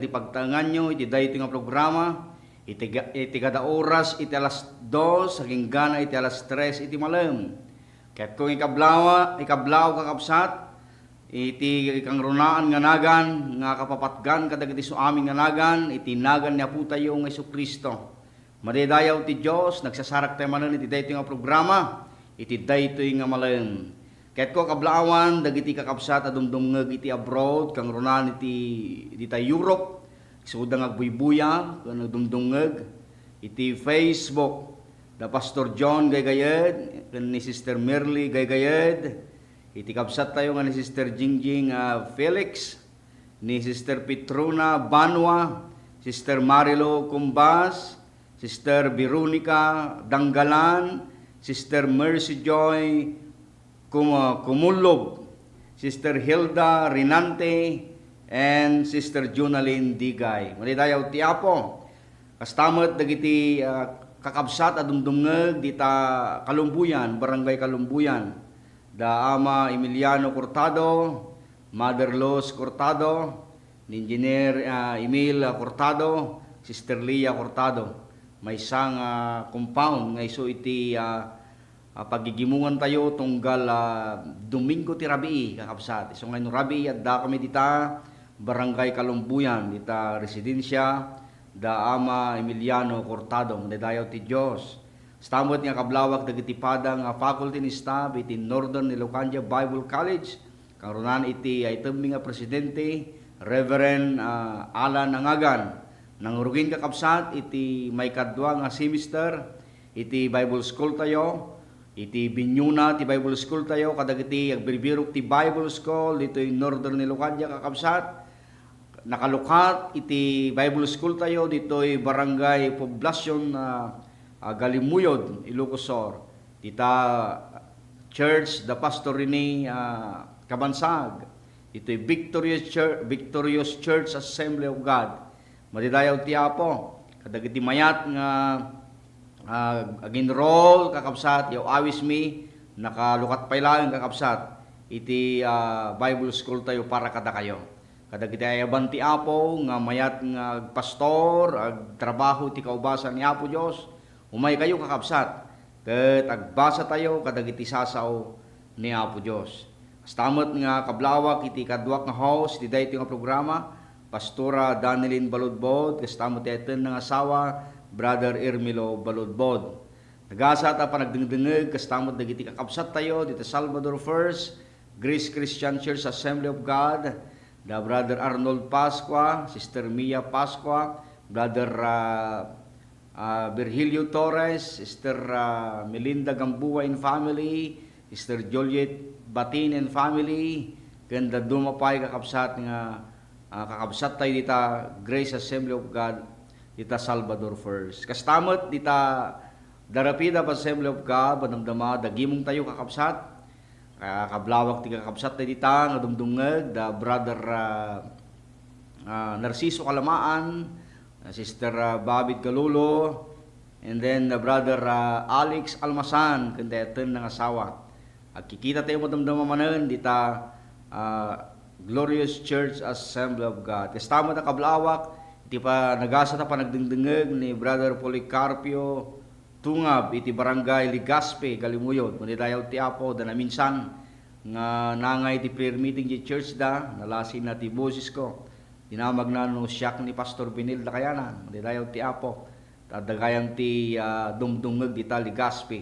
Iti pagtangan nyo, iti dayto nga programa, iti kada oras, iti alas 2, haging gana iti alas 3, iti malam. Kaya't kung ikablaw kakapsat, iti kang runaan nga nagan, nga kapapatgan kadagiti so aming nga nagan, iti nagan niya po tayo ng Yesu Kristo. Madidayaw ti Diyos, nagsasarak tayo manan iti dayto nga programa, iti dayto nga malam. Kaya't ko kablawan, dagiti kakapsat adumdumngeg iti abroad, kang runan iti Europe, isuda nga buybuya, kang dumdumngeg, iti Facebook, da Pastor John Gaygayed, ni Sister Merly Gaygayed, iti kapsat tayo nga ni Sister Jingjing Felix, ni Sister Petrona Banwa, Sister Marilo Cumbas, Sister Veronica Danggalan, Sister Mercy Joy Kumulob, Sister Hilda Rinante, and Sister Junalyn Digay. Malidayaw ti Apo, kastamot dagiti kakabsat adumdumngeg dita Kalumbuyan, Barangay Kalumbuyan, da Ama Emiliano Cortado, Mother Los Cortado, ni Engineer Emil Cortado, Sister Lia Cortado. May isang compound nga iso iti pagigimungan tayo tunggal Domingo ti Rabii kakabsat. So ngayon Rabii at da kami dita Barangay Kalumbuyan, dita residensya da Ama Emiliano Cortado. Madayaw ti Diyos. Stamot nga kablawak dagiti padang faculty ni staff iti Northern Ilocania Bible College. Karunan iti item nga presidente Reverend Alan Angagan. Nangurugin kakabsat iti may kadwa nga semester iti Bible School tayo. Iti Binyuna ti Bible School tayo, kadagiti agbiribirok ti Bible School dito yung Northern Ilocania kakabsat. Nakalukat iti Bible School tayo dito yung Barangay Poblacion Galimuyod, Ilocosor. Dita Church, the Pastor Rene Kabansag. Ito yung Victorious Church Assembly of God. Madidayaw ti Apo, kadagiti mayat nga aginroll kakabsat, yaw awis mi, nakalukat pa ilang kakabsat, iti Bible School tayo para kada kayo. Kadagiti ayaban ti Apo, nga mayat nga pastor, ag trabaho ti kaubasan ni Apo Diyos, umay kayo kakabsat, ket agbasa tayo, kadagiti sasaw ni Apo Diyos. Kastamot nga kablawak, iti kadwak nga host, iti dayto nga programa, Pastora Danilyn Baludbod, kastamot ti eten nga asawa, Brother Ermilo Baludbod. Nagasa ta panagdengdengeg kastamot dagiti kakabsat tayo dito Salvador First Grace Christian Church Assembly of God, da Brother Arnold Pascua, Sister Mia Pascua, Brother Virgilio Torres, Sister Melinda Gambuwa and family, Sister Juliet Batin and family, kanda dumapay kakabsat nga kakabsat tayo dito Grace Assembly of God dita Salvador First. Kastamot dita Darapida Assembly of God, banamdama dagimong tayo kakabsat. Kablawak ti kakabsat tayo dita nga dumdumngeg da Brother Narciso Kalamaan, Sister Babit Galulo, and then Brother Alex Almasan, kandeten ng asawa. At kikita tayo madamdama manan dita Glorious Church Assembly of God. Kastamot na kablawak iti pa nagasa ta panagdengdengeg ni Brother Policarpio Tungab iti Barangay Ligaspe, Galimuyod. Madidayaw ti Apo da na minsan nga nangay ti prayer meeting di church da, nalasin na ti boses ko. Dinamag na no siyak ni Pastor Benil da kayanan. Madidayaw ti Apo, tadagayan ti dumdumngeg di ta Ligaspe.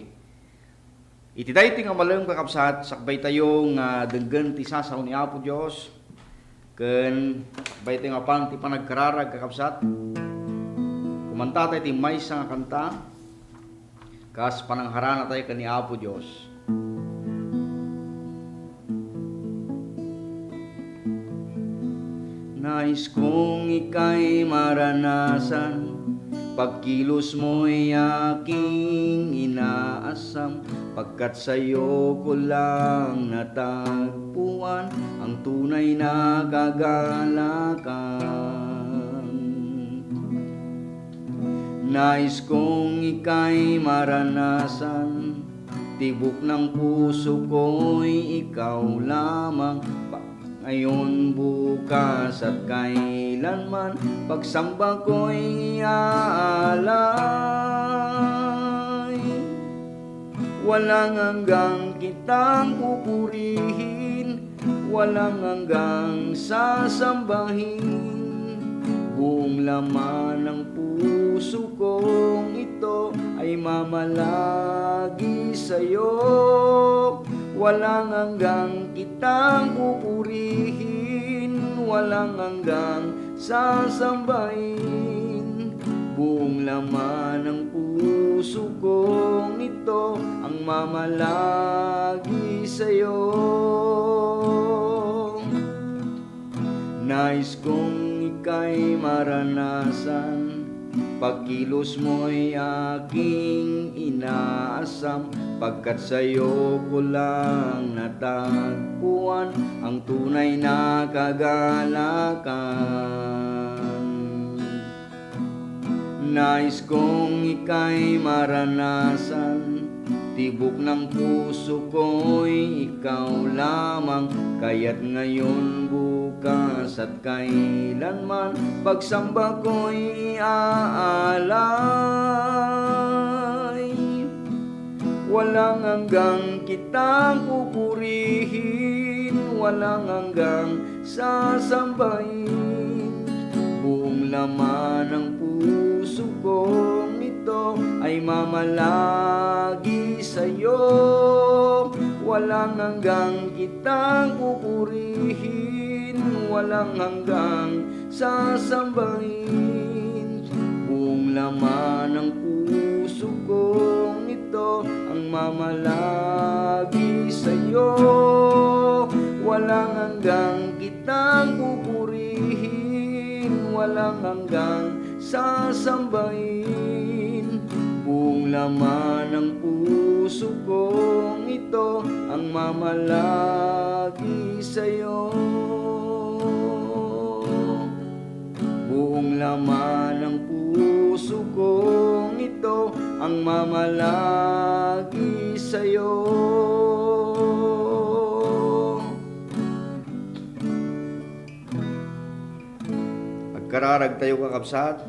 Iti dayti nga malang kakabsat, sakbay tayo nga denggen ti sasaw ni Apo Diyos. Ken bayte nga pang ti panagkararag kakabsat. Kumanta tayo ti maysa nga kanta. Kas panangharana tayo kani Apo Dios. Nais kong ika'y maranasan, pagkilos mo'y aking inaasam, pagkat sa'yo ko lang natagpuan ang tunay na kagalakan. Nais kong ika'y maranasan, tibok ng puso ko'y ikaw lamang, ngayon, bukas at kailanman, pagsamba ko'y aalay. Walang hanggang kitang pupurihin, walang hanggang sasambahin. Buong laman ng puso kong ito ay mamalagi sa'yo. Walang hanggang kitang pupurihin, walang hanggang sasambahin. Buong laman ng puso kong ito ang mamalagi sa'yo. Nais kong ika'y maranasan, pagkilos mo'y aking inaasam, pagkat sa'yo ko lang natagpuan ang tunay na kagalakan. Nais kong ika'y maranasan, tibok ng puso ko'y ikaw lamang, kaya't ngayon, bukas at kailanman, pagsamba ko'y aalay. Walang hanggang kitang pupurihin, walang hanggang sasambahin. Buong laman ng puso kong ito ay mamalagi sa'yo. Walang hanggang kitang pupurihin, walang hanggang sasambahin. Buong laman ng puso kong ito ang mamalagi sa'yo. Walang hanggang kitang pupurihin, walang hanggang sasambahin. Buong laman ng puso kong ito ang mamalagi sa'yo. Buong laman ng puso kong ito ang mamalagi sa'yo. Agkararag tayo kakabsat,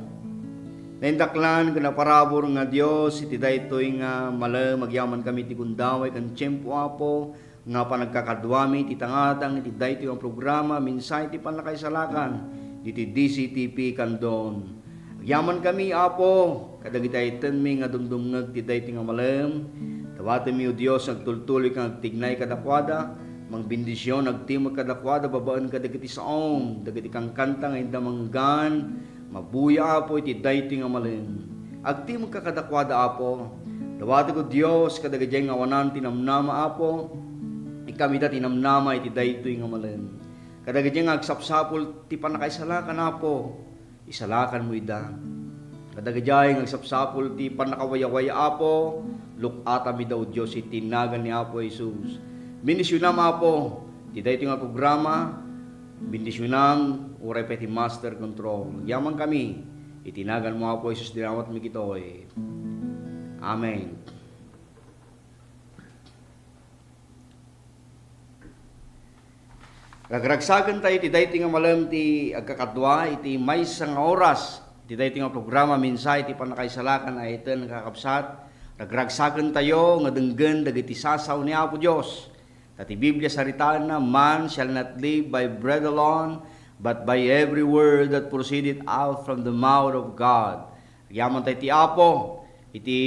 naindaklan ka na parabor nga Diyos, iti daytoy nga mala magyaman kami ti kundaway kan tiyempo apo, nga panagkakadwami ti tangatang iti daytoy ang programa, minsay ti panakaisalakan, iti DCTP kandon. Agyaman kami apo, kadagitayten mi nga dumdumngag ti daytoy nga malam, tawaten mi o Diyos, nagtultuloy kang agtignay kadakwada, mangbindisyon, nagtimag kadakwada, babaan kadagiti saong, dagiti kang kanta nga inda manggan, mabuya apo iti daytoy nga malam. Agtimag kakadakwada apo, dawati ko Dios kadagiti nga awanan tinamnama apo, ikami da tinamnama iti daytoy nga malam. Kadagiti nga agsapsapol ti panakaisalakan apo, isalakan mo ida. Kadagiti nga agsapsapol ti panakawayawaya apo, lukata mi daw Dios itinagan ni Apo Jesus. Bendisyon apo, ti daytoy nga programa, bendisyonan uray peti master control. Yaman kami, itinagan mo Apo Jesus, dinawat mi kitoy. Amen. Ragragsagan tayo, iti daytoy nga malam ti agkakadwa, iti maysa nga oras, iti daytoy nga programa, minsay, iti panakaisalakan ay ito nakakapsat. Ragragsagan tayo, nga denggen, dagiti sasaw ni Apo Diyos. Tati Biblia saritaan na, man shall not live by bread alone, but by every word that proceeded out from the mouth of God. Yaman tayo ti Apo, iti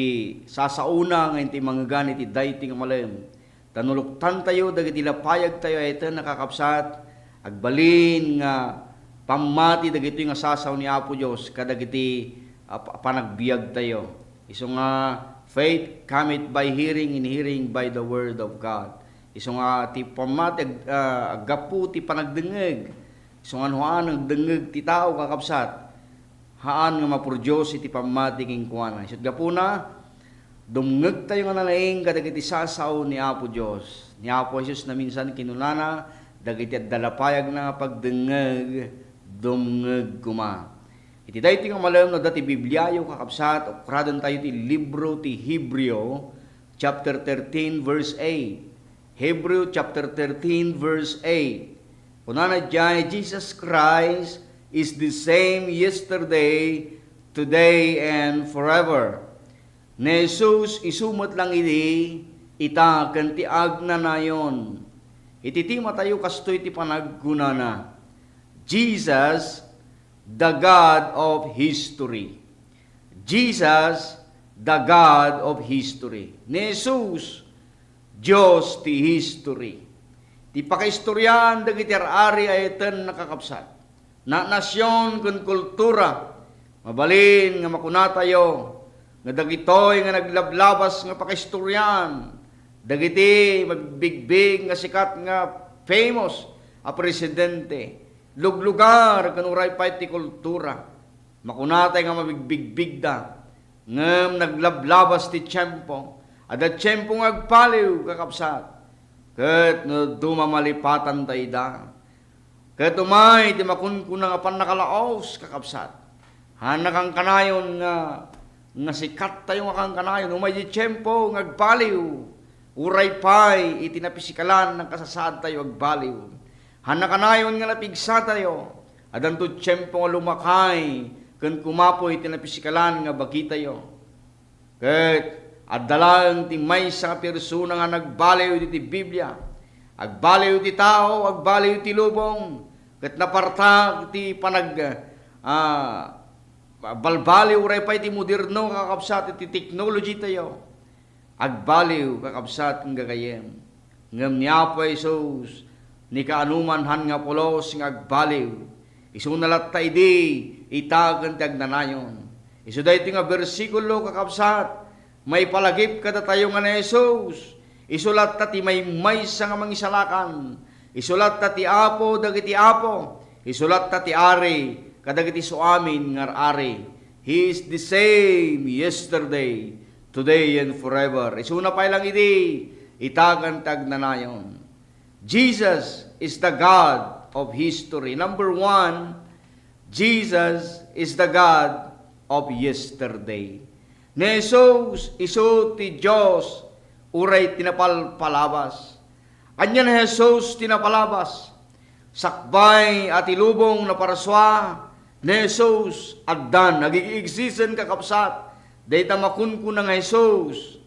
sasauna nga iti manggan iti daytoy nga malam. Tanuluktan tayo, dagiti lapayag tayo, ito nakakapsat, agbalin nga pamati dagiti nga sasaw ni Apo Diyos, kadagiti panagbiag tayo. Iso nga, faith cometh by hearing, and hearing by the word of God. Iso nga, ti pamati, agapu ti panagdengeg. Iso nga, haan ang dengeg ti tao kakapsat, haan nga mapurdyos iti pamati king kuwana. Iso gapu na, dumngeg tayo nga nalaing kadagiti sasaw ni Apo Diyos. Ni Apo Jesus na minsan kinunana, dagiti dalapayag na pagdengeg, dumngeg kuma. Iti daytoy nga malam no dati Biblia yung kakapsat, ukradon tayo ti libro ti Hebreo, chapter 13 verse 8. Hebreo chapter 13 verse 8. Kunana dyan, Jesus Christ is the same yesterday, today, and forever. Ni Jesus isumot lang idi, ita kantiag na nayon. Ititima tayo kastoy ti panagkunana. Jesus, the God of history. Jesus, the God of history. Ni Jesus, Diyos ti history. Ti pakaistoryan dagiti ari ay eten nakakapsat. Na nasyon kun kultura, mabalin nga makunatayo, nga dagitoy nga naglablabas nga pakaistoryan, dagiti magbigbig nga sikat nga famous a presidente, luglugar kanuray pa ti kultura, makunatay nga mabigbigbigda, ngem naglablabas ti tiyempo, ada tiyempo nga agpaliw kakapsat, ket no dumamalipatan tayo da. Ket umay ti makunkuna nga pan nakalaos kakapsat. Hanak ang kanayon nga sikat tayo nga kang kanayon. Umay di tiyempo nga agpaliw. Uray pay itinapisikalan ng kasasad tayo agbaliw. Hanak kanayon nga napigsa tayo. Adanto tiyempo nga lumakay. Ken kumapoy itinapisikalan nga bagi tayo. Ket addalang ti maysa nga persona nga nagbaliw iti Biblia. Agbaliw ti tao, agbaliw ti lubong. Ket napartag ti balbaliw ray pa iti moderno kakapsat iti technology tayo. Agbaliw kakapsat ng gagayem. Ngem niya po Jesus ni kaanuman han nga pulos nga agbaliw. Isu nalat ta idi itagan ti agnanayon. Isu daytoy nga bersikulo kakapsat. May palagip kada tayo nga na Jesus. Isulat ta ti may maysa nga mangisalakan. Isulat ta ti apo dagiti apo. Isulat ta ti ari kadagiti suamin nga ari. He is the same yesterday, today, and forever. Isuna pa lang idi itagan tagnanayon. Jesus is the God of history. Number 1, Jesus is the God of yesterday. Ni Jesus, isu ti Diyos, uray tinapalpalabas. Anya ni Jesus tinapalabas. Sakbay at ilubong na paraswa, ni Jesus, addan, nagigigsisan kakapsat, dayta makunkuna nga Jesus.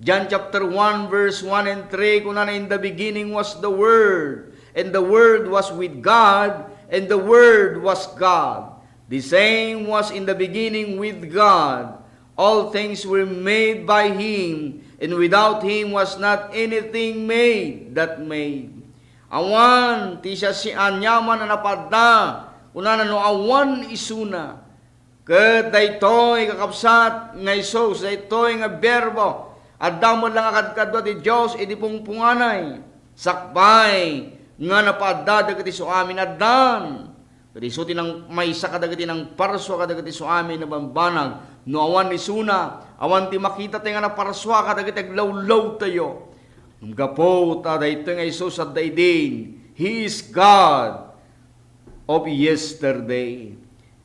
John chapter 1, verse 1 and 3, kunana in the beginning was the Word, and the Word was with God, and the Word was God. The same was in the beginning with God. All things were made by Him, and without Him was not anything made that made. Awan, ti siya si anyaman na napadda, unana no awan isuna. Ket daytoy kakapsat nga Isus, daytoy nga berbo, addamon lang akadkadwa ti Dios idi pungpunganay. Sakbay nga napadda dagiti suamin addan. Ket isu tinang maysa kadagiti nang parswa kadagiti suamin na bambanag. No awan ni suna, awan ti makita tayo nga na paraswa kadagiti aglawlaw tayo. Gapo ta dayto nga Isus at daydin. He is God of yesterday.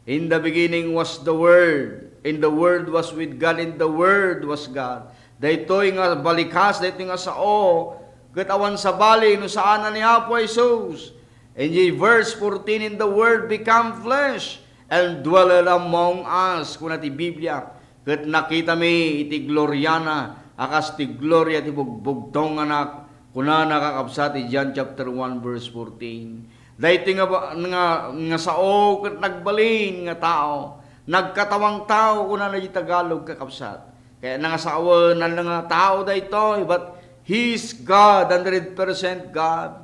In the beginning was the Word, and the Word was with God, and the Word was God. Dayto nga balikas, dayto nga sao, ket awan sa bali no saan na ni Apo Isus. And in verse 14, in the Word become flesh, and dwell among us. Kuna ti Biblia, ket nakita mi iti gloriana, akas ti gloria ti bugbugtong anak, kuna nakakabsat ti John chapter 1 verse 14. Dayto nga sao ket nagbalin nga tao, nagkatawang tao kuna na di Tagalog kakabsat. Kaya nangasawan na nga tao dayto, but He is God, 100% God.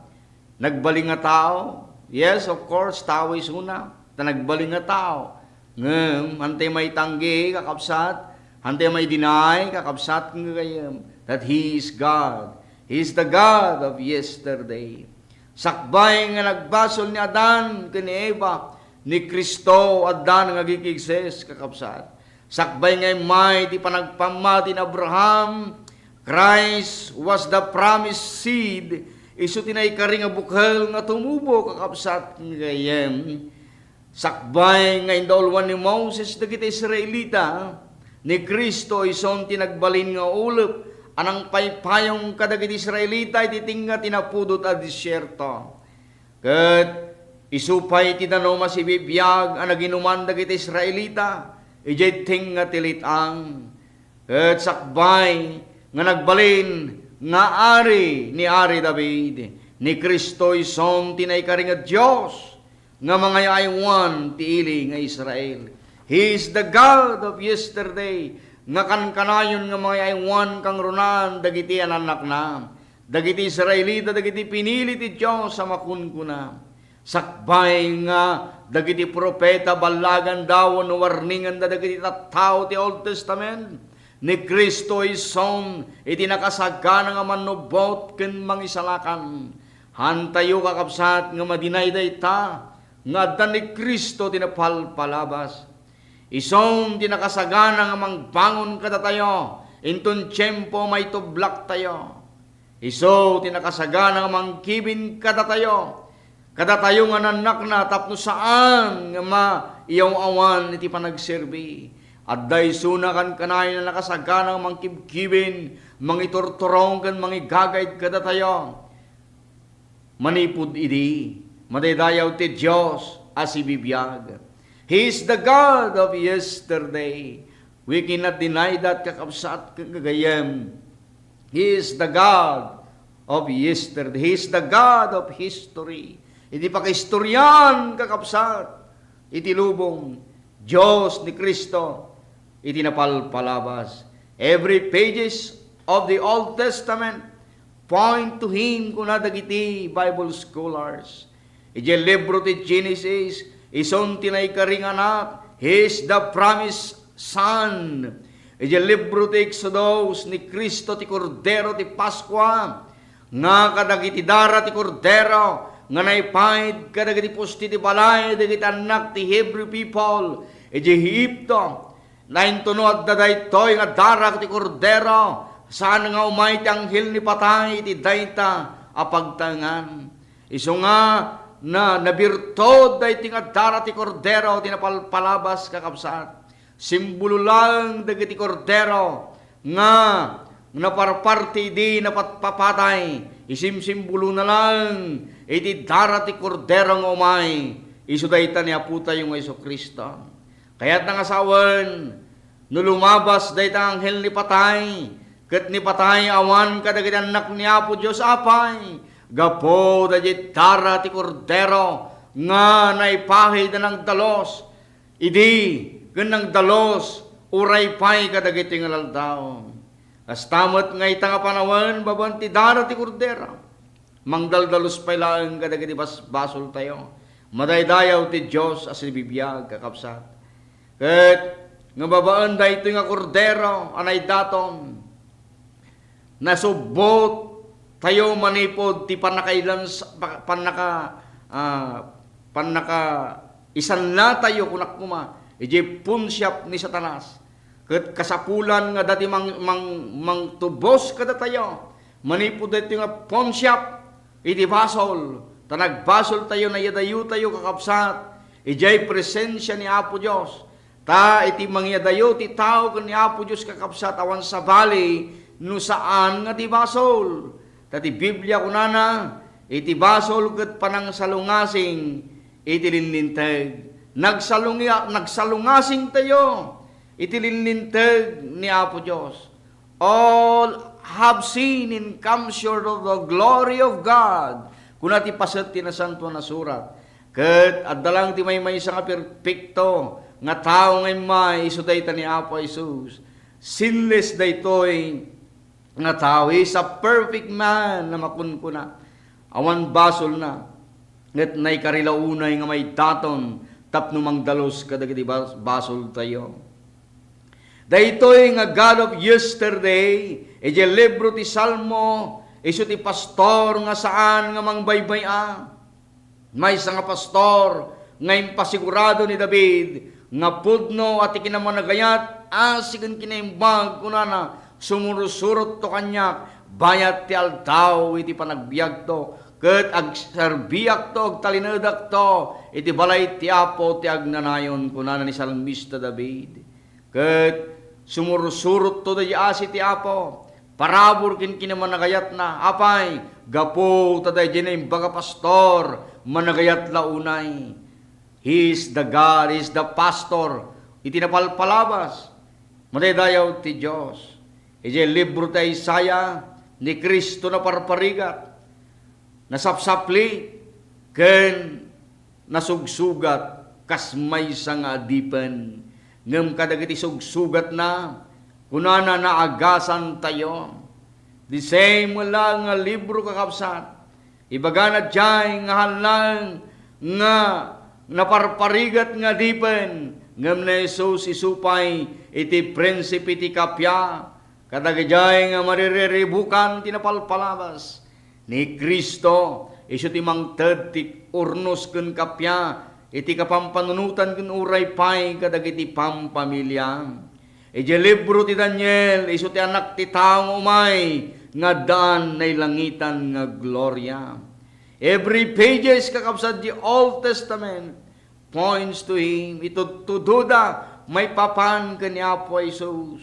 Nagbaling nga tao, yes, of course, tao is una. Nagbaling nga tao. Ngem, hantay may tanggi, kakapsat. Hantay may deny, kakapsat nga kayam. That He is God. He is the God of yesterday. Sakbay nga nagbasol ni Adan, kini Eva, ni Kristo, Adan nga gikigses, kakapsat. Sakbay nga may di panagpamati ni Abraham, Christ was the promised seed, isu tinay kari nga bukhel nga tumubo, kakapsat nga kayam. Sakbay nga indolwan ni Moses dagiti Israelita ni Kristo ison tinagbalin nga ulep anang paypayong kadagiti Israelita iti tinga tinapudot a disyerto. Ket isupay ti danno masibibiyag ang naginuman dagiti Israelita, ijay ting nga tilitang. Ket sakbay nga nagbalin nga ari ni Ari David, ni Kristo ison tinaykari nga Diyos, nga mga aywan ti ili nga Israel. He is the God of yesterday, nga kankanayon nga mga aywan kang runan, dagiti ananak na, dagiti Israelita, dagiti pinili ti Diyos sa makunkuna. Sakbay nga dagiti propeta balagan daw no warningan da dagiti tattao ti Old Testament, ni Kristo ison iti nakasagana nga manubot ken mangisalakan. Hantayo kakabsat nga madinayday ta nga adda ni Kristo tinapalpalabas. Ison ti nakasagana nga mangbangon kada tayo, inton tiyempo may tublak tayo. Iso ti nakasagana nga mangkibin kada tayo nga nanak na tapno saan nga iyaw awan iti panagserbi. At day sunakan kanay na nakasagana nga mangkibkibin, mangitortorong kan mangigagayt kada tayo. Manipod idi, madaydayaw ti Diyos as ibibiyag. He is the God of yesterday. We cannot deny that, kakabsat kagayem. He is the God of yesterday. He is the God of history. Iti pakaistoryan kakabsat, iti lubong, Diyos ni Kristo, iti napalpalabas. Every pages of the Old Testament point to Him kuna dagiti Bible scholars. Iti libro ti Genesis, ison tinaykari nga anak, He is the promised Son. Iti libro ti Exodus, ni Kristo ti Kordero ti Paskwa, nga kadagiti dara ti Kordero, nga naipahid kadagiti pusti ti balay, dagiti anak ti Hebrew people, iti Egypto, naintunod da daytoy nga dara ti Kordero, saan nga umay ti anghel ni patay, iti dayta apagtangan. Iso nga, na nabirtod dayti nga dara ti Kordero, tinapalpalabas kakabsat. Simbolo lang dagiti Kordero, nga naparparti di napatpapatay, isimsimbolo na lang, iti dara ti Kordero nga umay, iso dayta ni aputa yung Iso Kristo. Kaya't nangasawan, no lumabas dayta anghel ni patay, ket ni patay awan kadagiti anak ni Apo Dios apay, gapo dayta dara ti Kordero, nga naipahid na ng dalos, idi ganang dalos, uray pay kadagiti nga laldaw. Kastamot nga itanga panawan, babanti dara ti Kordero, mangdaldalos pay lang kadagiti basol tayo. Madaydayaw ti Diyos as ibibiyag kakabsat. Ket nga babaan dayto nga Kordero, anay daton, nasubot tayo manipod ti panakailan panaka isanla tayo kunak kuma ije punsyap ni Satanas. Ket kasapulan nga dati mang tubos kada tayo manipod dayto nga punsyap iti basol, tanagbasol tayo na yadayo tayo kakabsat, ijay presensya ni Apo Dios. Ta iti mangyadayo ti tao ken ni Apo Dios kakabsat awan sa bali no saan nga ti basol. Tati Biblia kunana, iti basol ket panang salungasing iti linlinteg. Nagsalungasing tayo iti linlinteg ni Apo Dios. All have seen and come short of the glory of God. Kuna ti paset ti nasanto na surat. Ket addalang ti may nga perpekto nga tao ngay may iso dayta ni Apo Jesus. Sinless daytoy nga tao, is a perfect man na makunkuna. Awan basol na. Nget nay karilaunay nga may daton tapno mangdalos kadagiti basol tayo. Daytoy nga God of yesterday, ije libro ti Salmo, iso ti pastor nga saan nga mangbaybaya. May nga pastor nga impasigurado ni David, nga pudno at ikinamanagayat, asigan kinaimbag kunana, sumurusurot to kanyak, bayat ti aldaw iti panagbiag to, ket agserbiak to, agtalinedak to, iti balay ti Apo ti agnanayon kunana ni Salmista David. Ket sumurusurot to dahi asi ti Apo, parabor kin kinamanagayat na, apay, gapo taday dinay baga pastor managayat launay. He is the God, He is the pastor. Iti napalpalabas. Madaydayaw ti Diyos. Iti libro ta Isaya ni Kristo na parparigat. Nasapsapli ken nasugsugat kas maysa nga adipen. Ngem kadagiti sugsugat na kunana naagasan tayo. The same wala nga libro kakabsat. Ibaga na diyay nga halang nga naparparigat nga dipen. Ngem na Jesus isupay iti prinsipe iti kapya. Kadagajay nga maririribukan tinapalpalabas. Ni Kristo iso ti mangted ti urnos ken kapya. Iti kapampanunutan ken uray pay kadagiti pampamilya. Iti libro ti Daniel iso ti anak ti taong umay nga daan na langitan nga gloria. Every pages kakabsat the Old Testament points to Him. Ito tududa may papan kanya po Jesus.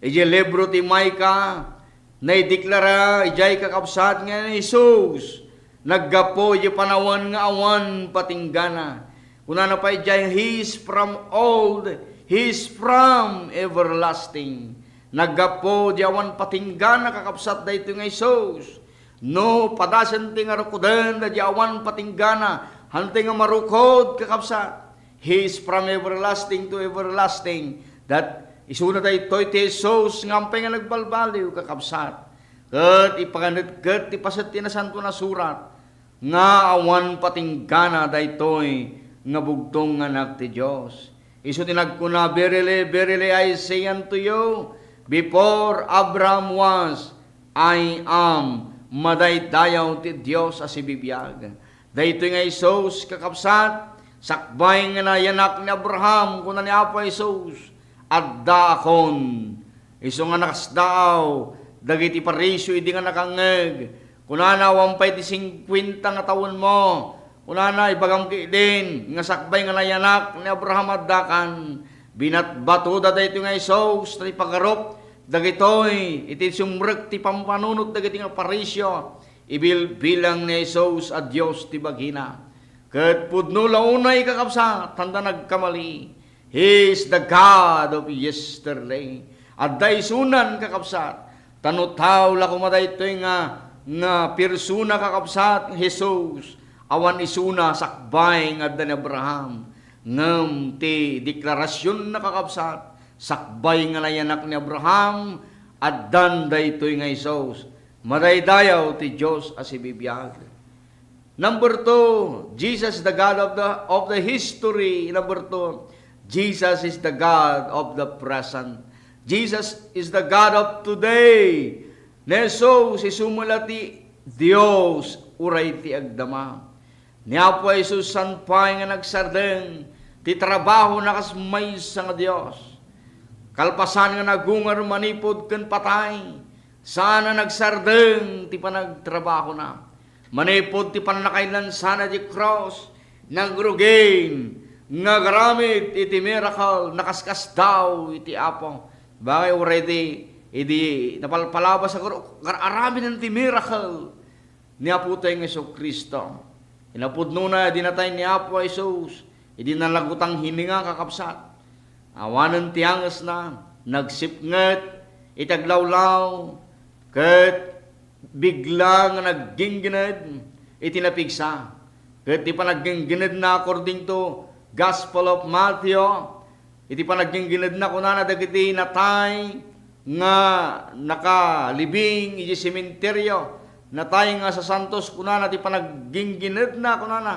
Iti libro ti Micah na ideklara ijay kakabsat nga ni Jesus. Naggapo iti panawan nga awan patinggana. Kuna na pa ijay, He is from old, He is from everlasting. Naggapo di awan patinggana kakabsat da ito nga Jesus. No, padasan ti nga rukudan da di awan patinggana. Hante nga marukod kakabsat. He is from everlasting to everlasting. That isuna tayo ito'y ti Jesus ngampay nga nagbalbaliw kakabsat. Kat ipaganit kat ipasat ti na santo na surat. Nga awan patinggana da ito'y nga bugtong anak ti Diyos. Isu tinagkuna, verily I say unto you, before Abraham was, I am. Madaydayaw ti Diyos as ibibiyag. Dahito nga Isus kakabsat, sakbay nga na yanak ni Abraham, kuna ni Apo Isus, adda akon. Isu nga nakasdaaw, dagiti parisyo, hindi nga nakangeg, kuna na wampay ti 50 nga taon mo, kuna na ibagam din, nga sakbay nga na yanak ni Abraham addakan, binatbato da dahito nga Isus, na ipagarop, dagitoy, iti sumrek ti pampanunot dagiti nga parisyo, ibilbilang ni Jesus a Dios ti bagina. Ket pudno launay kakabsat, tanda nagkamali. He is the God of yesterday. At daisunan kakabsat, tanutaw la kumaday ito'y nga persona kakabsat, Jesus, awan isuna sakbay nga da ni Abraham. Ngem ti deklarasyon na kakabsat, sakbay nga nayanak ni Abraham, at dan daytoy nga Isus. Madaydayaw ti Diyos as ibibiyag. Number 2, Jesus the God of the history. Number 2, Jesus is the God of the present. Jesus is the God of today. Neso si sumulati Dios uray ti agdama. Niya po Jesus sanpay nga nagsardeng ti trabaho nakasmay sa nga Dios. Kalpasan nga nagungar manipod ken patay. Sana nagsardeng ti panagtrabaho na. Manipod ti panakailan sana di cross, nagrugain, nagaramit iti miracle, nakaskas daw iti Apo. Bagay already, iti napalpalabas ako, kararami ng ti miracle ni Apo tayong Iso Kristo. Inapudno na dinatay ni Apo Isus, iti nalagutang hininga kakapsat. Awanan ti angas na, nagsipnget, itaglawlaw, ket bigla nga nagginggined, itinapigsa. Ket ti panagginggined na according to Gospel of Matthew, iti panagginggined na kunana dagiti natay nga nakalibing iti sementeryo, natay nga sa Santos kunana ti panagginggined na kunana,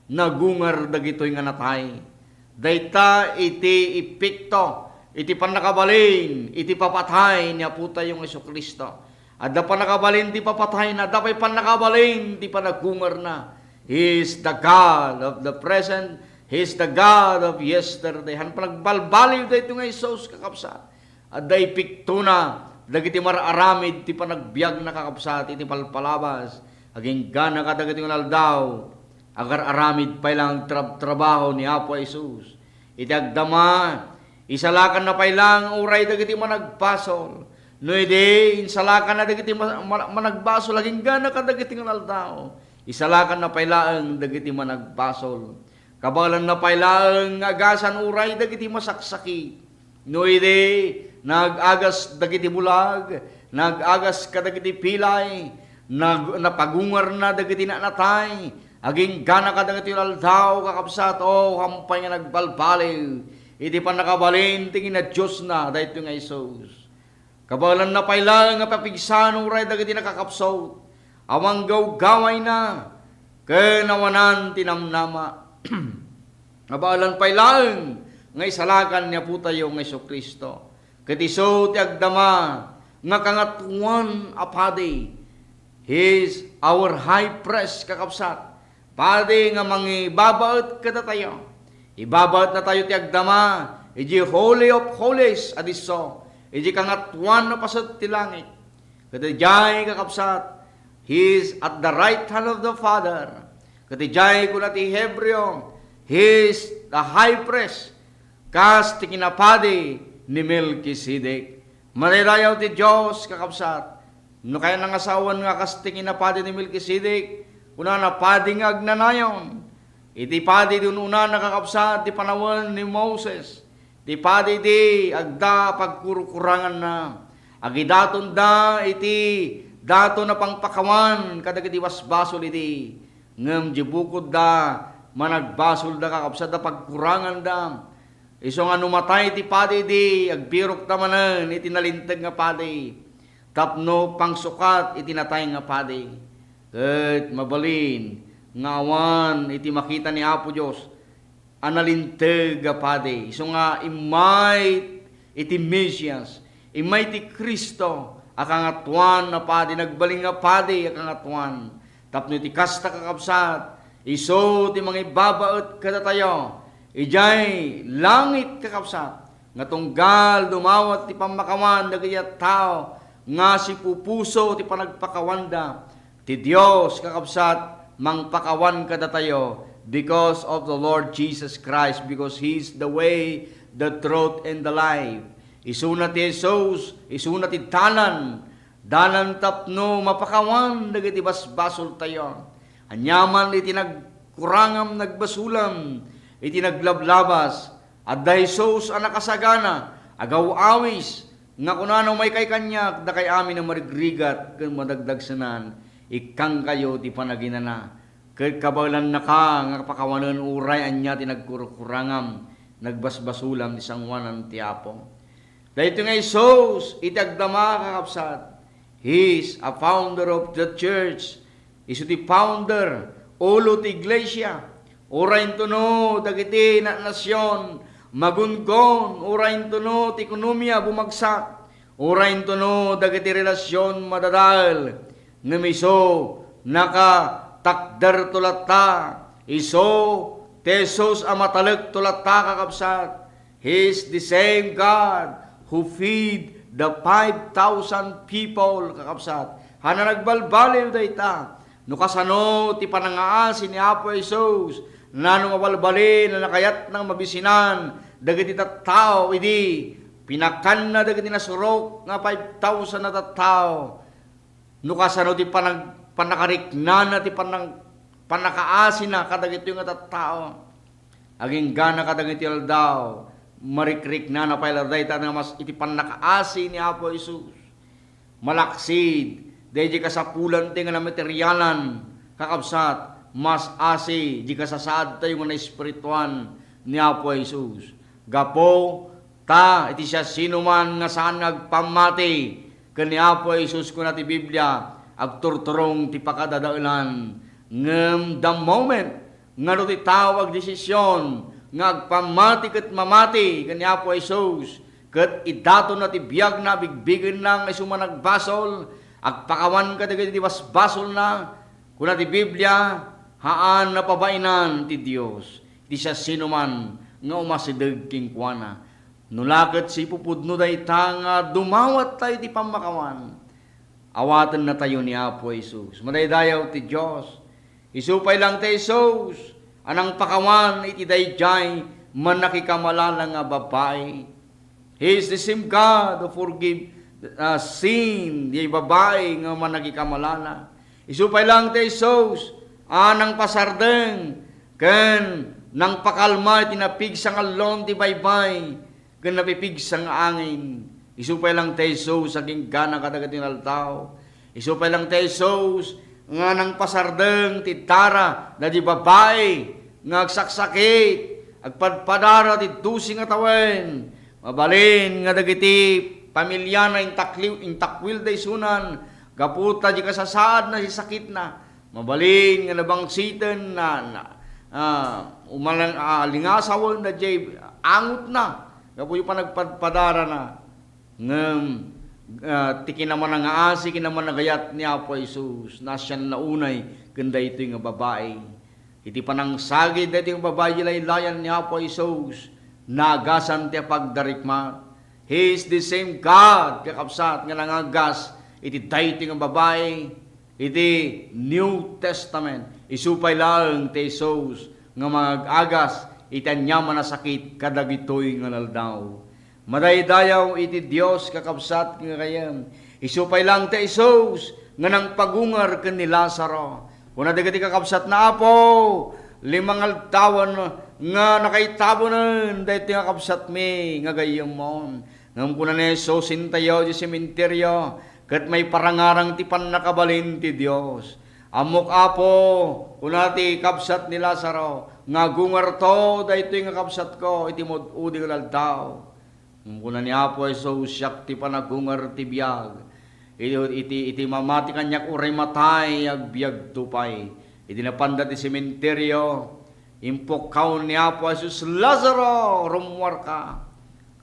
nagungar dagitoy nga natay. Dayta iti ipikto, iti panakabalin, iti papatay niya puta yung Jesucristo. At da panakabalin ti papatay na, dapay panakabalin ti panagungar na. He is the God of the present, He is the God of yesterday. Han panagbalbaliw da ito nga Isos kakapsat. At da ipikto na, dagiti mararamid ti panagbiag na kakapsat, iti palpalabas. Aging gana ka dagiti nga aldaw, agar aramid pa ilang trabaho ni Apo Isus. Iti agdama, isalakan na pa ilang uray dagiti managpasol. No ide insalakan na dagiti managbasol laging gana ka dagiti nga aldaw. Isalakan na pailaeng dagiti managbasol. Kabalan na pailaeng agasan uray dagiti masaksaki. No ide nagagas dagiti bulag, nagagas kadagiti pilay, napagungar na dagiti nanatay, aging gana ka dagiti aldaw kakabsat o hampay nga nagbalbaliw. Iti pa nakabalin tingin na Diyos na dahito nga Isus. Kabalan na pailang nga papigsan uray dagiti nakakapsot. Awang gawgaway na kenawanan tinamnama. Kabalan pailang nga isalakan niya po tayo ng Iso Kristo. Katiso ti agdama nga kangatuan apadi. He is our high priest kakapsat. Padi nga mangibabaot kada tayo. Ibabaot na tayo ti agdama. Iji holy of holies adiso. Iji kangatuan na pasat ti langit. Katijay kakapsat. He is at the right hand of the Father. Katijay ko na ti Hebreo. He is the high priest. Kas ti kinapadi ni Melchizedek. Manirayaw ti Diyos kakapsat. No kaya nangasawan nga kas ti kinapadi ni Melchizedek. Una na padi nga agnanayon. Iti padi dun una nakakapsat ti panawan ni Moses. Iti padi di agda pagkurukurangan na. Agidaton da iti dato na pangpakawan kadagiti wasbasol iti. Ngem jibukod da managbasol da kakapsat da pagkurangan da. Iso nga numatay iti padi di agbirok tamanan iti nalintag nga padi. Tapno pangsukat iti natay nga padi. Ket mabalin ngawan iti makita ni Apo Dios analinteg a padi. So nga imay iti Mesias, imay ti Kristo akangatuan na padi, nagbaling nga padi akangatuan. Tapno iti kasta kakabsat, iso ti mga ibabaot kada tayo, ijay langit kakabsat, nga tunggal dumawat ti pamakawan dagayat tao, nga si pupuso ti panagpakawanda, ti Dios kakabsat, mangpakawan kada tayo because of the Lord Jesus Christ, because He is the way, the truth, and the life. Isuna ti Jesus, isuna ti dalan tapno mapakawan dagiti basbasol tayo. Anyaman iti nagkurangam nagbasulam, iti naglablabas, at da Jesus ang nakasagana, agaw awis, nga kunano may kay kanyak, da kay amin na marigrigat, kung madagdag sanan, ikang kayo ti panaginana. Kabalan na ka, nga pakawanan uray, anya ti nagkurkurangam, nagbasbasulam ti sangwanan ti Apo. Dahito nga Isos, itagdama kakapsat. He is a founder of the church. Isu ti founder, ulo ti iglesia. Urayin tuno, dagiti na nasyon, magungon, urayin tuno, ti ekonomiya bumagsak. Urayin tuno, dagiti relasyon madadal. Ngamiso, nakatakder tulata, iso, tesos amatalag tulata kakapsat. He is the same God who feed the 5,000 people kakapsat. Hana nagbalbaliw dayta. No kasano ti panangaasi ni Apo Jesus, nano mabalbalin na nakayat ng mabisinan, dagiti tattao, idi, pinakan na dagiti nasurok nga 5,000 na tattao. No kasano ti panakariknan na ti panakaasi na kadagiti nga tattao. Aging gana kadagiti aldaw, marikrik na napailaday ta nga mas iti panakaasi ni Apo Jesus. Malaksid, dahil di kasapulan ti nga na materyalan, kakabsat, mas asi, di kasasaad tayo nga na espirituan ni Apo Jesus. Gapo, ta, iti siya sinuman nga saan nagpamati, kani Apo Jesus ko na ti Biblia, agturturong ti pakadadaulan, ngem the moment, nga no ti tawag desisyon, ngagpamati ket mamati kani Apo Jesus ket idato na ti biag na bigbigen na nga isuma nagbasol agpakawan kadagiti ti basbasol na kuna ti Biblia haan na pabainan ti Dios di siya sinuman nga umasideg king kuana nulaket si pupudno dayta nga dumawat tayo ti pamakawan awaten na tayo ni Apo Jesus madaydayaw ti Dios isupay lang ti Jesus anang pakawan iti dayjay man nakikamalala nga babae. He is the same God who forgive sin, di babae nga managikamalana. Isupay lang ti Jesus, anang pasardeng, ken nang pakalma tinapig sa ngalon ti baybay, ken napipig sa angin. Isupay lang ti Jesus, aging gana kadagat yung altaw. Isupay lang ti Jesus, nga nang pasardeng ti tara, na di babae, nga agsaksakit, agpadpadara ti dusing atawen, mabalin nga dagiti pamilya na intakwil day sunan, gaputa di kasasaad na si sakit na, mabalin nga nabangsiten umalang lingasawan na jay angot na, gapuyo pa nagpadpadara na, ngem tiki naman nga asi, kinaman nagayat ni Apo Jesus, nasyan na unay, kanda ito yung babae. Iti panang sagid ito yung babae, laylayan ni Apo Jesus, nagasan ti pagdarikmat. He is the same God, kakapsat, nga nangagas, iti dayti ng babae, iti New Testament, isupay lang ti Jesus, nga mag-agas, itanyaman na sakit, kadagitoy nga naldaw. Madaydayaw iti Dios kakabsat nga kayam. Isupay lang ti Jesus nga nang pagungar ken ni Lazaro. Kuna dagiti kakabsat na Apo, 5 altawan nga nakaitabonen daytoy nga kakabsat mi nga gayem mon. Ngem kuna ni Jesus intayo di sementeryo ket may parangarang ti pannakabalin ti Dios. Amok Apo, kuna ti kabsat ni Lazaro nga gungar to daytoy nga kabsat ko iti mod-udi nga aldaw. Kuna ni Apo Jesus siyak ti panagungar ti biyag. Iti mamati kanyak uray matay agbiag tupay. Iti napanda ti sementeryo. Impokaw ni Apo Jesus, Lazaro, rumwar ka.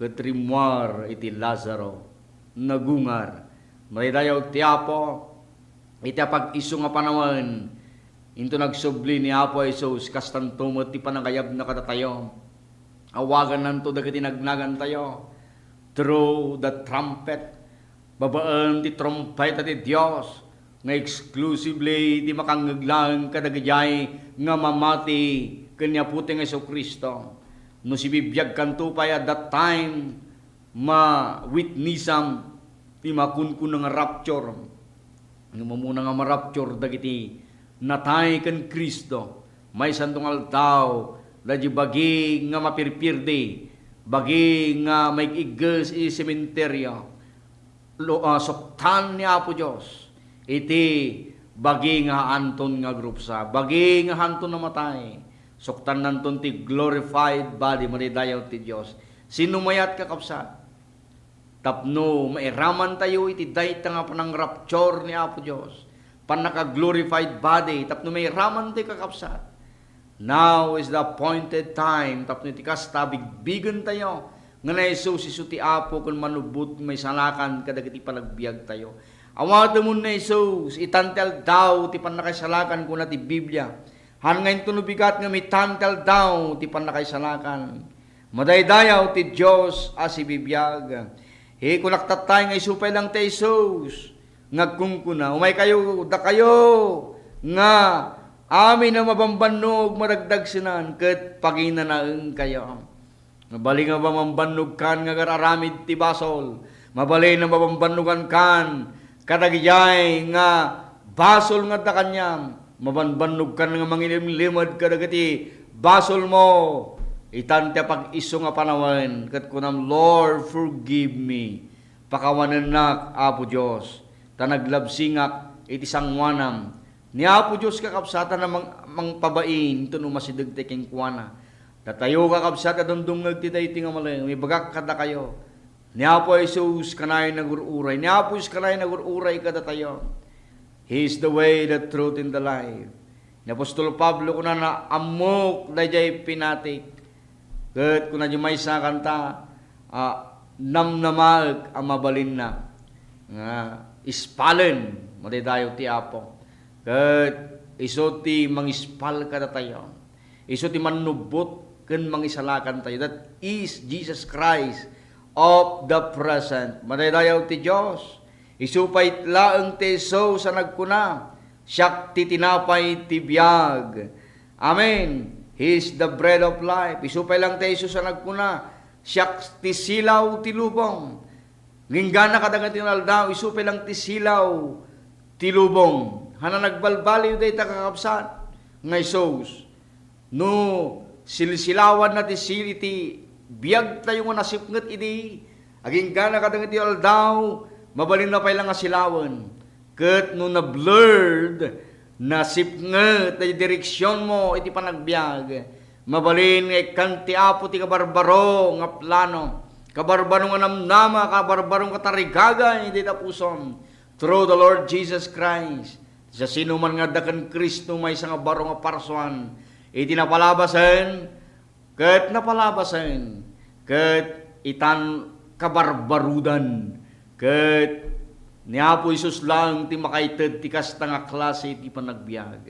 Katrimwar iti Lazaro. Nagungar. Maridayaw ti Apo. Iti pag-iso nga panawan. Into nagsubli ni Apo Jesus, kastantumot ti panangayab na katatayo. Awagan nanto dagiti nagnagan tayo. Through the trumpet, babaan ti trumpet ti Dios nga exclusively ti makangaglang kadagijay nga mamati kanya puting Jesucristo. No si bibiyag kanto pa at that time ma-witnessam ti makunkun nga rapture. Nga mamuna nga ma-rapture dagiti natay kan Kristo. May santong altaw dadya bagi nga mapirpirdi, bagi nga may igas i sementeryo, soktan ni Apo Diyos, iti bagi nga anton nga grupsa, bagi nga hanton na matay, soktan nanton ti glorified body, manidayaw ti Diyos. Sino mayat kakapsat? Tapno, mairaman tayo iti dayta nga panang rapture ni Apo Diyos, panaka-glorified body, tapno mairaman ti kakapsat. Now is the appointed time, tapno iti kasta, bigbigan tayo, nga na Jesus isu ti Apo, kung manubot may salakan, kadagiti panagbiag tayo. Awado mo na Jesus, itantel daw, ti panakaisalakan ko na ti Biblia. Han ngayon tunubigat nga may tantel daw, ti panakaisalakan. Madaydayaw ti Diyos as ibibiyag. Kunaktatay nga isupay lang ti Jesus, ngagkungkuna, umay kayo, da kayo, nga, amin na mabambanog maragdag sinan ket paginanaeng kayo. Mabali nga mamambanog kan nga gararamid ti basol. Mabali na mabambanugan kan kadagijay nga basol nga da kanyam. Mabanbanog kan nga mangilimlimad kadagiti basol mo. Itante pag-iso nga panawan ket kunam Lord forgive me. Pakawanen nak Apo Dios. Tanaglabsingak iti sangwanam. Ni Apo Diyos kakapsatan na mangpabain, ito no masidagte king kuwana. Tatayo kakapsat at dumdungag ti dayti nga malang, may bagak kada kayo. Ni Apo Jesus kanay nagururay, ni Apo Jesus kanay nagururay kada tayo. He is the way, the truth, and the life. Ni Apostol Pablo kuna na amok na jay pinatik. Kat kuna jay may sa kanta, namnamag ang mabalin na. Ispalen, matidayo ti Apo. Kat iso ti mangispal kada tayo. Iso ti manubot ken mangisalakan tayo. That is Jesus Christ of the present. Madaydayaw ti Diyos. Isupay laeng ti so sa nagkuna. Siyak ti tinapay ti biyag. Amen. He is the bread of life. Isupay lang ti so sa nagkuna. Siyak ti silaw ti lubong. Ginggana kadagat tinaldaw, isupe lang ti silaw, ti lubong. Hana nagbalbaliw day ta kakabsat, nga Isos. No, silsilawan na ti siliti, biyag tayo nga nasipnget idi, aging gana kadagat tinaldaw, mabalin na pa ilang nga silawan. Ket no na-blurred, nasipnget, na direksyon mo, iti panagbiag, mabalin nga ikanti apo ti kabarbaro, nga plano, kabarbarong nga namnama, kabarbarong katarigagay, hindi na pusom. Through the Lord Jesus Christ, sa sino man nga dakan Kristo may isang barong nga parsuan, iti napalabasan, ket itan kabarbarudan, ket ni Apo Isus lang ti makaited ti kasta nga klase iti panagbiag.